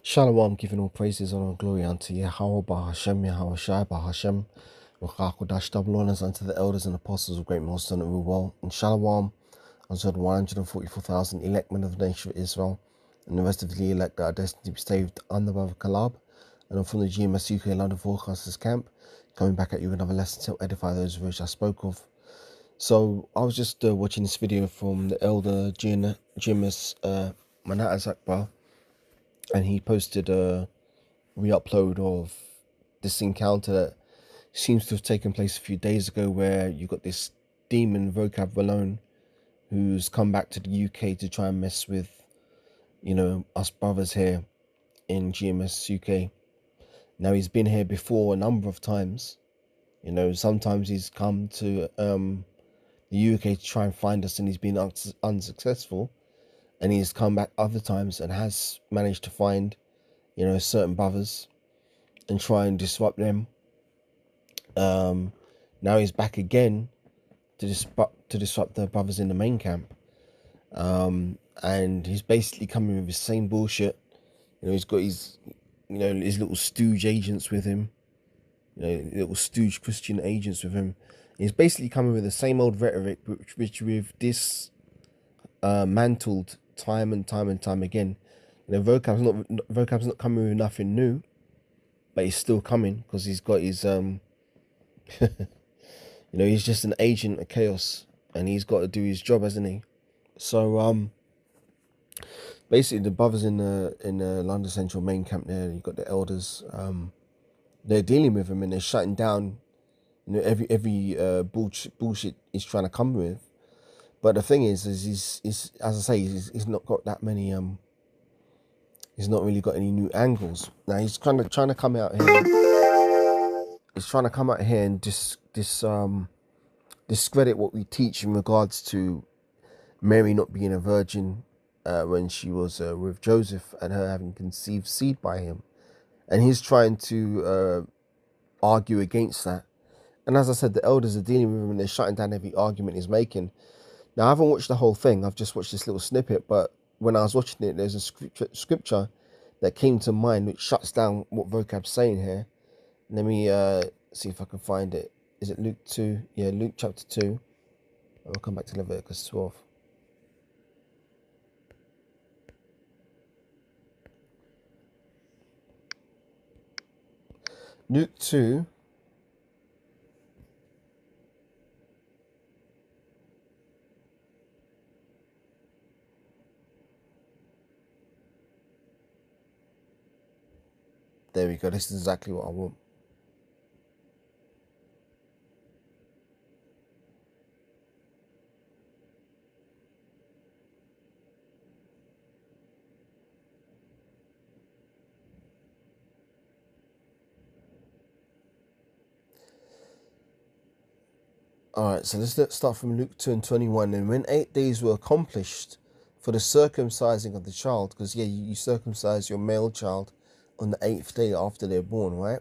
Shalom, giving all praises, honor, and glory unto Yahweh, Bahashem, Yahweh Shai, Bahashem, Wakakodash, double honors unto the elders and apostles of great milestone and rule well. And Shalom, unto the 144,000 elect men of the nation of Israel, and the rest of the elect that are destined to be saved under Brother Kalab, and from the GMS UK London Forecasters Camp, coming back at you with another lesson to edify those which I spoke of. So I was just watching this video from the elder GMS Manhattan Akbar, and he posted a re-upload of this encounter that seems to have taken place a few days ago, where you got this demon Vocab malone who's come back to the UK to try and mess with, us brothers here in GMS UK. Now, he's been here before a number of times. Sometimes he's come to the UK to try and find us, and he's been unsuccessful. And he's come back other times and has managed to find, certain brothers and try and disrupt them. Now he's back again to disrupt the brothers in the main camp. And he's basically coming with the same bullshit. He's got his little stooge agents with him. Little stooge Christian agents with him. He's basically coming with the same old rhetoric, which we've dismantled time and time again. Vocab's not coming with nothing new, but he's still coming because he's got his he's just an agent of chaos, and he's got to do his job, hasn't he? So basically the brothers in the London Central main camp there, you've got the elders, they're dealing with him and they're shutting down every bullshit he's trying to come with. But the thing is he's as I say, he's not got that many he's not really got any new angles. Now he's kind of trying to come out here. He's trying to come out here and discredit what we teach in regards to Mary not being a virgin when she was with Joseph, and her having conceived seed by him. And he's trying to argue against that. And as I said, the elders are dealing with him and they're shutting down every argument he's making. Now, I haven't watched the whole thing. I've just watched this little snippet. But when I was watching it, there's a scripture that came to mind which shuts down what Vocab's saying here. Let me see if I can find it. Is it Luke 2? Yeah, Luke chapter 2. And we'll come back to Leviticus 12. Luke 2. There we go. This is exactly what I want. Alright, so let's start from Luke 2 and 21. And when 8 days were accomplished for the circumcising of the child, because you circumcise your male child on the 8th day after they're born, right?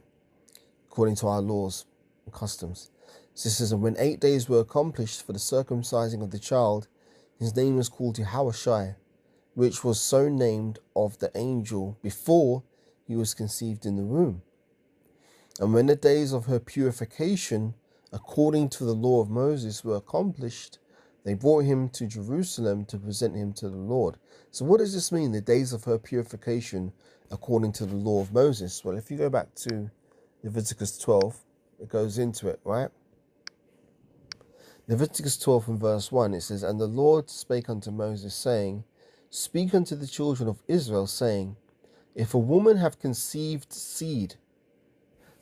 According to our laws and customs. So it says, and when 8 days were accomplished for the circumcising of the child, his name was called Yahweh Shai, which was so named of the angel before he was conceived in the womb. And when the days of her purification, according to the law of Moses, were accomplished, they brought him to Jerusalem to present him to the Lord. So what does this mean, the days of her purification according to the law of Moses? Well, if you go back to Leviticus 12, it goes into it, right? Leviticus 12 and verse 1, it says, and the Lord spake unto Moses, saying, speak unto the children of Israel, saying, if a woman have conceived seed.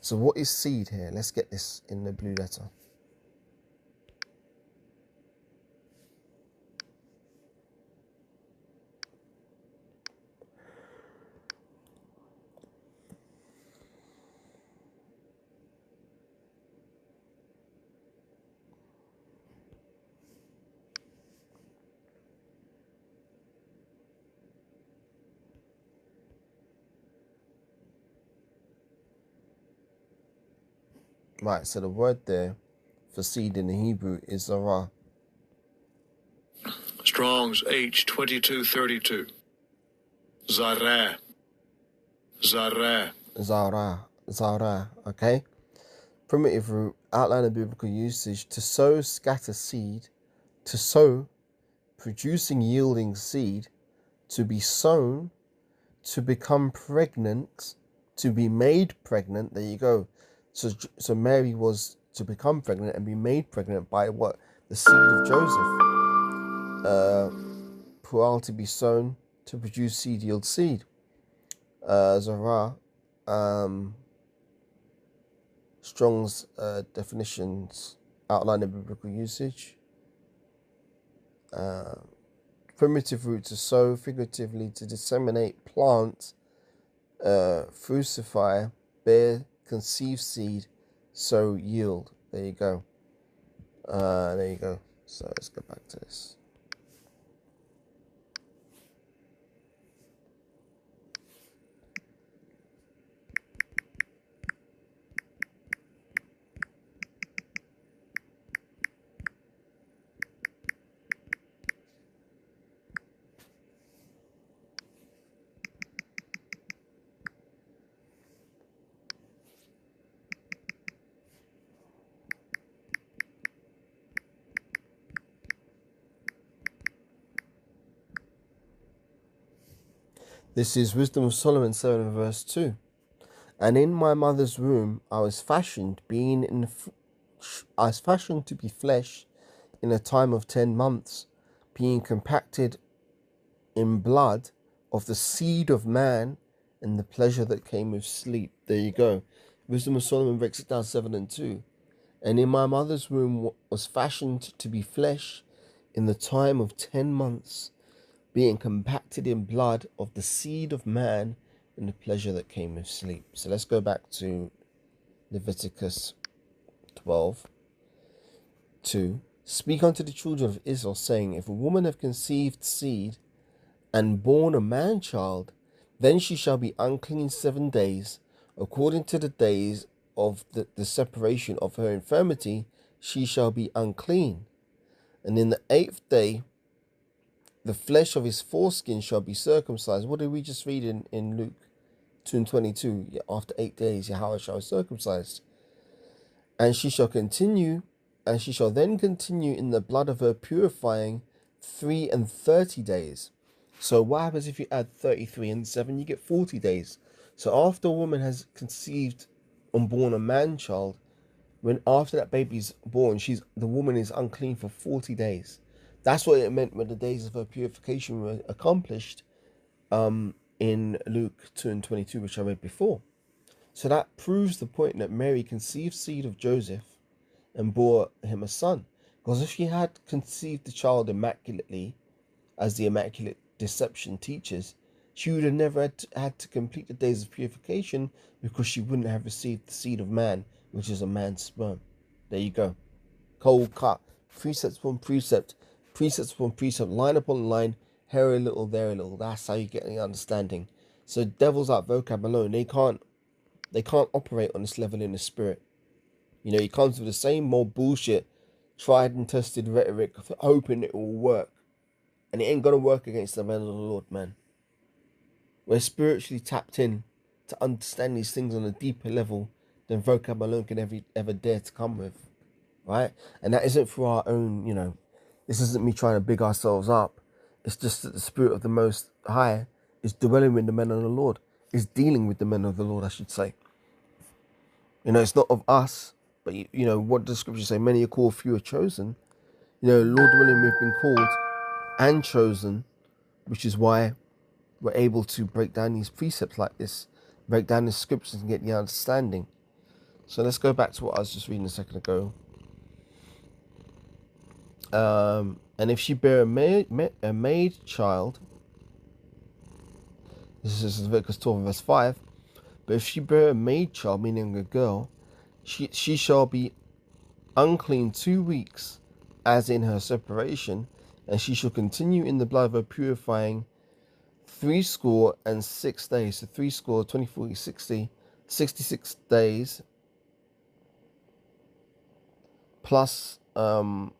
So what is seed here? Let's get this in the blue letter. Right, so the word there for seed in the Hebrew is zarah. Strong's H2232. Zarah. Zara. Zara, okay? Primitive root, outline of biblical usage, to sow, scatter seed, to sow, producing, yielding seed, to be sown, to become pregnant, to be made pregnant. There you go. So Mary was to become pregnant and be made pregnant by what? The seed of Joseph. Pual, to be sown, to produce seed, yield seed. Zara, Strong's definitions, outline of biblical usage. Primitive root, to sow, figuratively to disseminate, plant, fructify, bear, conceive seed, sow, yield. There you go. So let's go back to this. This is Wisdom of Solomon 7 verse 2. And in my mother's womb I was fashioned, I was fashioned to be flesh in a time of 10 months, being compacted in blood of the seed of man and the pleasure that came with sleep. There you go. Wisdom of Solomon breaks it down 7 and 2. And in my mother's womb was fashioned to be flesh in the time of 10 months, being compacted in blood of the seed of man and the pleasure that came with sleep. So let's go back to Leviticus 12:2. Speak unto the children of Israel, saying, if a woman have conceived seed and born a man child, then she shall be unclean 7 days, according to the days of the separation of her infirmity, she shall be unclean. And in the 8th day, the flesh of his foreskin shall be circumcised. What did we just read in Luke 2:22? After 8 days, Yahweh shall be circumcised. And she shall then continue in the blood of her purifying 33 days. So what happens if you add 33 and 7? You get 40 days. So after a woman has conceived and born a man child, when after that baby's born, the woman is unclean for 40 days. That's what it meant when the days of her purification were accomplished in Luke 2:22, which I read before. So that proves the point that Mary conceived seed of Joseph and bore him a son. Because if she had conceived the child immaculately, as the Immaculate Deception teaches, she would have never had to complete the days of purification, because she wouldn't have received the seed of man, which is a man's sperm. There you go. Cold cut. Precept upon precept. Precepts upon precept. Line upon line. Here a little, there a little. That's how you get the understanding. So devils like Vocab alone, they can't operate on this level in the spirit. You know, he comes with the same more bullshit, tried and tested rhetoric, hoping it will work. And it ain't gonna work against the men of the Lord, man. We're spiritually tapped in to understand these things on a deeper level than Vocab alone can ever dare to come with, right? And that isn't for our own, this isn't me trying to big ourselves up. It's just that the Spirit of the Most High is dwelling with the men of the Lord, is dealing with the men of the Lord, I should say. It's not of us, but what does the scripture say? Many are called, few are chosen. Lord willing, we've been called and chosen, which is why we're able to break down these precepts like this, break down the scriptures and get the understanding. So let's go back to what I was just reading a second ago. And if she bear a maid child, this is Leviticus 12 verse 5, but if she bear a maid child, meaning a girl, she shall be unclean 2 weeks, as in her separation, and she shall continue in the blood of her purifying 66 days. So 60, 20, 40, 60, 66 days plus the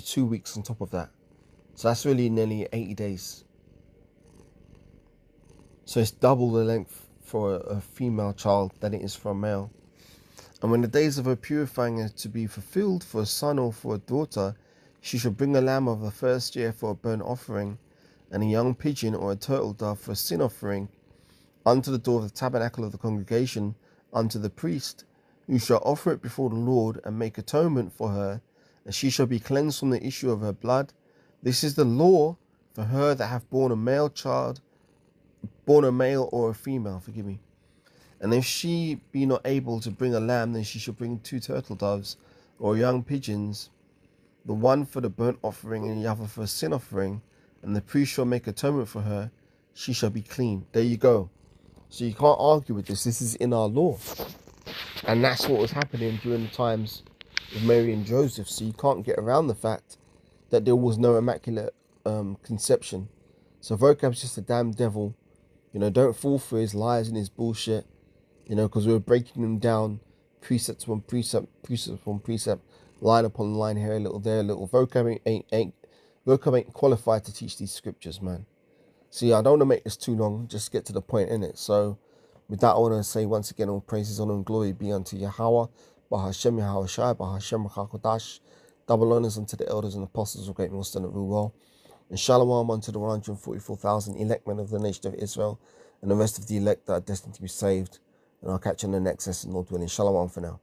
2 weeks on top of that. So that's really nearly 80 days. So it's double the length for a female child than it is for a male. And when the days of her purifying are to be fulfilled for a son or for a daughter, she shall bring a lamb of the first year for a burnt offering, and a young pigeon or a turtle dove for a sin offering, unto the door of the tabernacle of the congregation, unto the priest, who shall offer it before the Lord, and make atonement for her, and she shall be cleansed from the issue of her blood. This is the law for her that hath borne a male or a female, And if she be not able to bring a lamb, then she shall bring 2 turtle doves or young pigeons, the one for the burnt offering and the other for a sin offering, and the priest shall make atonement for her. She shall be clean. There you go. So you can't argue with this. This is in our law. And that's what was happening during the times of Mary and Joseph. So you can't get around the fact that there was no immaculate conception. So Vocab's just a damn devil. Don't fall for his lies and his bullshit. Because we're breaking them down precept upon precept, line upon line, here a little, there a little. Vocab ain't qualified to teach these scriptures, man. See, I don't want to make this too long, just get to the point, innit? So, with that, I want to say once again, all praises, honor, and glory be unto Yahweh, Bahashem Yahweh Shai, Bahashem Rakakodash, double honors unto the elders and apostles of great most and rule well. And shalom unto the 144,000 elect men of the nation of Israel, and the rest of the elect that are destined to be saved. And I'll catch you in the next lesson, Lord willing. Shalom for now.